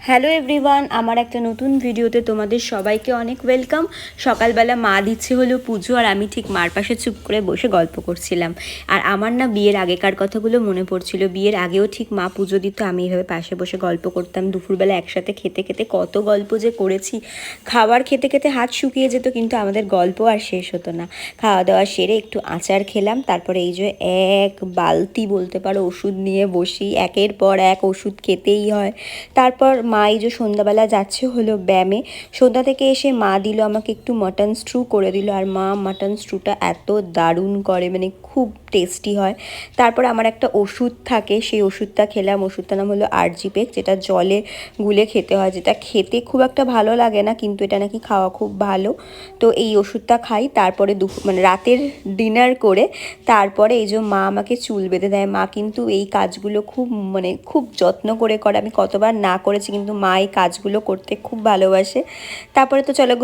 Hello everyone, আমার একটা নতুন ভিডিওতে তোমাদের সবাইকে অনেক ওয়েলকাম। সকালবেলা মা দিচ্ছে হলো পুজো, আর আমি ঠিক মার পাশে চুপ করে বসে গল্প করছিলাম। আর আমার না বিয়ের আগেকার কথাগুলো মনে পড়ছিল। বিয়ের আগেও ঠিক মা পুজো দিত, আমি এভাবে পাশে বসে গল্প করতাম। দুপুরবেলা একসাথে খেতে খেতে কত গল্প যে করেছি। খাবার খেতে খেতে হাত শুকিয়ে যেত, কিন্তু আমাদের গল্প আর শেষ হতো না। খাওয়া দাওয়া সেরে একটু আচার খেলাম, তারপরে এই যে এক বালতি বলতে পারো ওষুধ নিয়ে বসি, একের পর এক ওষুধ খেতেই হয়। তারপর মা এই যে সন্ধ্যাবেলা যাচ্ছে হলো ব্যায়ামে, সন্ধ্যা থেকে এসে মা দিল আমাকে একটু মাটন স্ট্রু করে দিল। আর মা মাটন স্ট্রুটা এত দারুণ করে, মানে খুব টেস্টি হয়। তারপর আমার একটা ওষুধ থাকে, সেই ওষুধটা খেলাম। ওষুধটার নাম হলো আরজিপেক, যেটা জলে গুলে খেতে হয়, যেটা খেতে খুব একটা ভালো লাগে না, কিন্তু এটা নাকি খাওয়া খুব ভালো। তো এই ওষুধটা খাই, তারপরে মানে রাতের ডিনার করে তারপরে এই যে মা আমাকে চুল বেঁধে দেয়। মা কিন্তু এই কাজগুলো খুব মানে খুব যত্ন করে করে। আমি কতবার না করেছি, কিন্তু মা এই কাজগুলো করতে খুব ভালোবাসে। তারপরে তো চলো